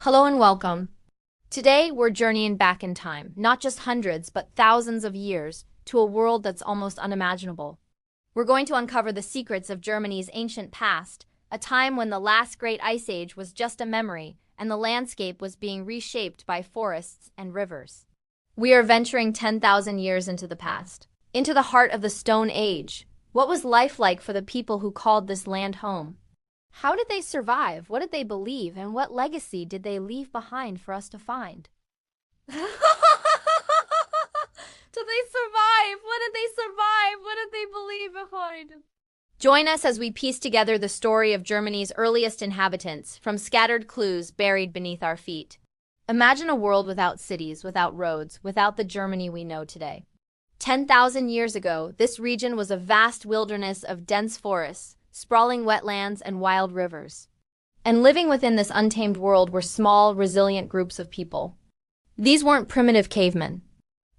Hello and welcome. Today, we're journeying back in time, not just hundreds, but thousands of years, to a world that's almost unimaginable. We're going to uncover the secrets of Germany's ancient past, a time when the last great ice age was just a memory and the landscape was being reshaped by forests and rivers. We are venturing 10,000 years into the past, into the heart of the Stone Age. What was life like for the people who called this land home? How did they survive? What did they believe? And what legacy did they leave behind for us to find? Did they survive? What did they survive? What did they believe behind? Join us as we piece together the story of Germany's earliest inhabitants from scattered clues buried beneath our feet. Imagine a world without cities, without roads, without the Germany we know today. 10,000 years ago, this region was a vast wilderness of dense forests, sprawling wetlands, and wild rivers. And living within this untamed world were small, resilient groups of people. These weren't primitive cavemen.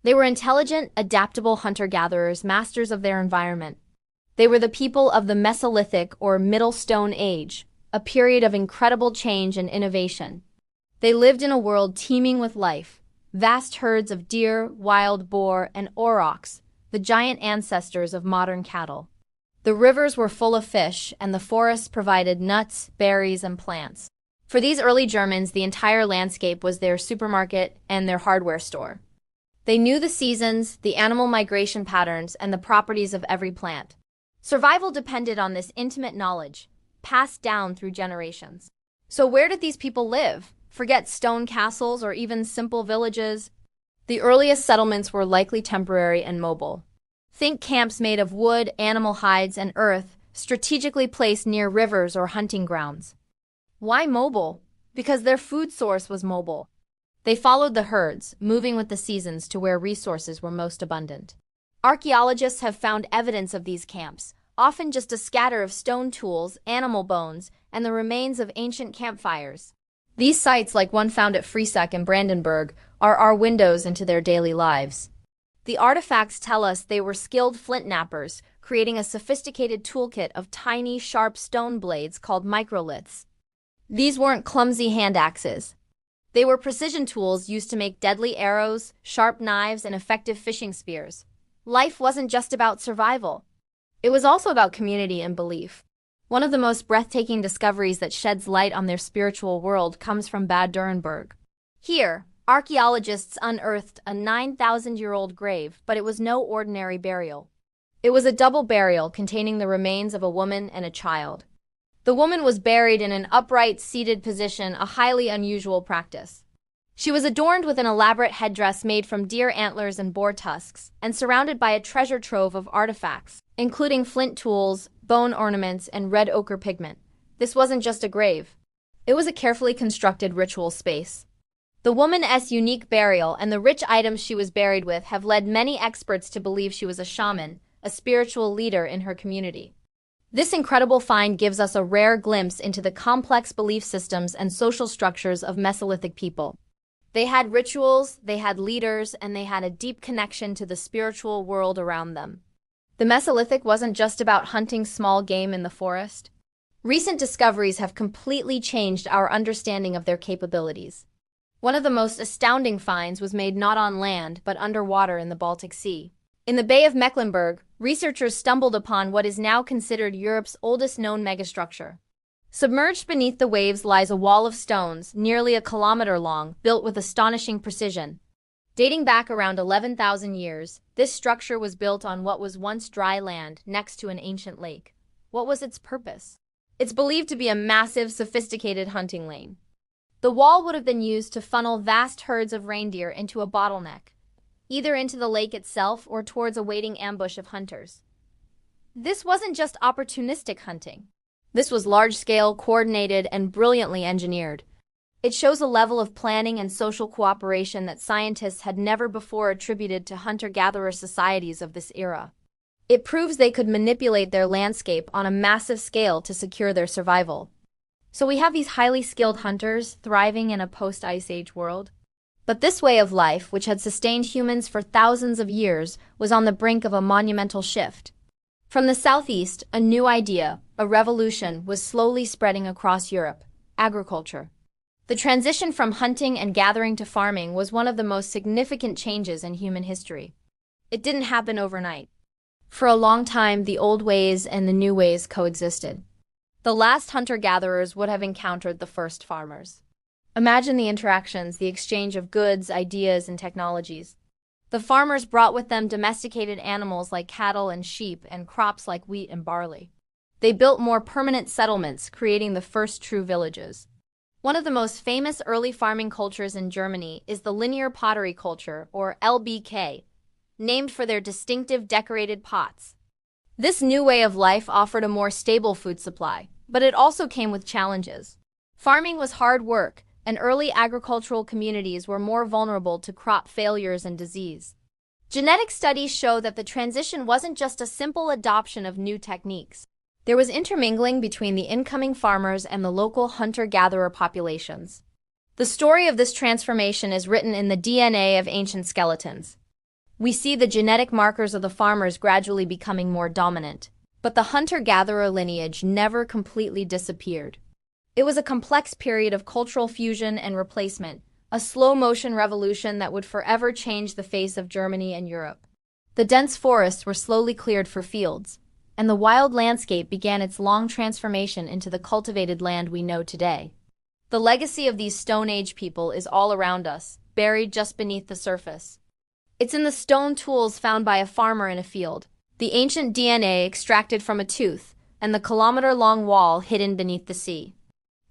They were intelligent, adaptable hunter-gatherers, masters of their environment. They were the people of the Mesolithic or Middle Stone Age, a period of incredible change and innovation. They lived in a world teeming with life, vast herds of deer, wild boar, and aurochs, the giant ancestors of modern cattle. The rivers were full of fish, and the forests provided nuts, berries, and plants. For these early Germans, the entire landscape was their supermarket and their hardware store. They knew the seasons, the animal migration patterns, and the properties of every plant. Survival depended on this intimate knowledge, passed down through generations. So where did these people live? Forget stone castles or even simple villages. The earliest settlements were likely temporary and mobile. Think camps made of wood, animal hides, and earth, strategically placed near rivers or hunting grounds. Why mobile? Because their food source was mobile. They followed the herds, moving with the seasons to where resources were most abundant. Archaeologists have found evidence of these camps, often just a scatter of stone tools, animal bones, and the remains of ancient campfires. These sites, like one found at Friesack in Brandenburg, are our windows into their daily lives. The artifacts tell us they were skilled flint knappers, creating a sophisticated toolkit of tiny, sharp stone blades called microliths. These weren't clumsy hand axes. They were precision tools used to make deadly arrows, sharp knives, and effective fishing spears. Life wasn't just about survival. It was also about community and belief. One of the most breathtaking discoveries that sheds light on their spiritual world comes from Bad Dürrenberg. Here, archaeologists unearthed a 9,000-year-old grave, but it was no ordinary burial. It was a double burial containing the remains of a woman and a child. The woman was buried in an upright, seated position, a highly unusual practice. She was adorned with an elaborate headdress made from deer antlers and boar tusks, and surrounded by a treasure trove of artifacts, including flint tools, bone ornaments, and red ochre pigment. This wasn't just a grave. It was a carefully constructed ritual space. The woman's unique burial and the rich items she was buried with have led many experts to believe she was a shaman, a spiritual leader in her community. This incredible find gives us a rare glimpse into the complex belief systems and social structures of Mesolithic people. They had rituals, they had leaders, and they had a deep connection to the spiritual world around them. The Mesolithic wasn't just about hunting small game in the forest. Recent discoveries have completely changed our understanding of their capabilities. One of the most astounding finds was made not on land, but underwater in the Baltic Sea. In the Bay of Mecklenburg, researchers stumbled upon what is now considered Europe's oldest known megastructure. Submerged beneath the waves lies a wall of stones, nearly a kilometer long, built with astonishing precision. Dating back around 11,000 years, this structure was built on what was once dry land next to an ancient lake. What was its purpose? It's believed to be a massive, sophisticated hunting lane. The wall would have been used to funnel vast herds of reindeer into a bottleneck, either into the lake itself or towards a waiting ambush of hunters. This wasn't just opportunistic hunting. This was large-scale, coordinated, and brilliantly engineered. It shows a level of planning and social cooperation that scientists had never before attributed to hunter-gatherer societies of this era. It proves they could manipulate their landscape on a massive scale to secure their survival. So we have these highly skilled hunters thriving in a post-Ice Age world. But this way of life, which had sustained humans for thousands of years, was on the brink of a monumental shift. From the southeast, a new idea, a revolution, was slowly spreading across Europe: agriculture. The transition from hunting and gathering to farming was one of the most significant changes in human history. It didn't happen overnight. For a long time, the old ways and the new ways coexisted. The last hunter-gatherers would have encountered the first farmers. Imagine the interactions, the exchange of goods, ideas, and technologies. The farmers brought with them domesticated animals like cattle and sheep and crops like wheat and barley. They built more permanent settlements, creating the first true villages. One of the most famous early farming cultures in Germany is the linear pottery culture, or LBK, named for their distinctive decorated pots. This new way of life offered a more stable food supply, but it also came with challenges. Farming was hard work, and early agricultural communities were more vulnerable to crop failures and disease. Genetic studies show that the transition wasn't just a simple adoption of new techniques. There was intermingling between the incoming farmers and the local hunter-gatherer populations. The story of this transformation is written in the DNA of ancient skeletons. We see the genetic markers of the farmers gradually becoming more dominant, but the hunter-gatherer lineage never completely disappeared. It was a complex period of cultural fusion and replacement, a slow-motion revolution that would forever change the face of Germany and Europe. The dense forests were slowly cleared for fields, and the wild landscape began its long transformation into the cultivated land we know today. The legacy of these Stone Age people is all around us, buried just beneath the surface. It's in the stone tools found by a farmer in a field, the ancient DNA extracted from a tooth, and the kilometer-long wall hidden beneath the sea.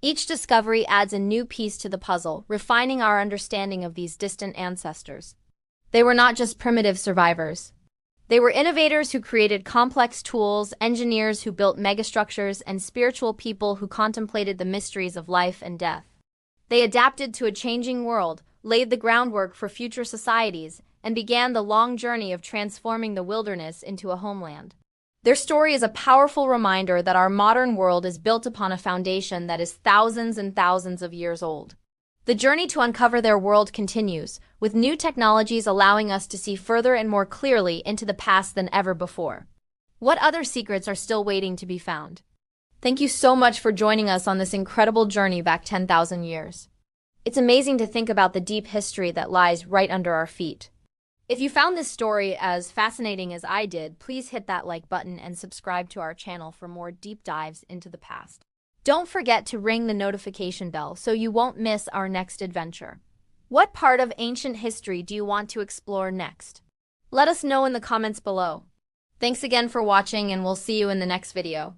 Each discovery adds a new piece to the puzzle, refining our understanding of these distant ancestors. They were not just primitive survivors. They were innovators who created complex tools, engineers who built megastructures, and spiritual people who contemplated the mysteries of life and death. They adapted to a changing world, laid the groundwork for future societies, and began the long journey of transforming the wilderness into a homeland. Their story is a powerful reminder that our modern world is built upon a foundation that is thousands and thousands of years old. The journey to uncover their world continues, with new technologies allowing us to see further and more clearly into the past than ever before. What other secrets are still waiting to be found? Thank you so much for joining us on this incredible journey back 10,000 years. It's amazing to think about the deep history that lies right under our feet. If you found this story as fascinating as I did, please hit that like button and subscribe to our channel for more deep dives into the past. Don't forget to ring the notification bell so you won't miss our next adventure. What part of ancient history do you want to explore next? Let us know in the comments below. Thanks again for watching, and we'll see you in the next video.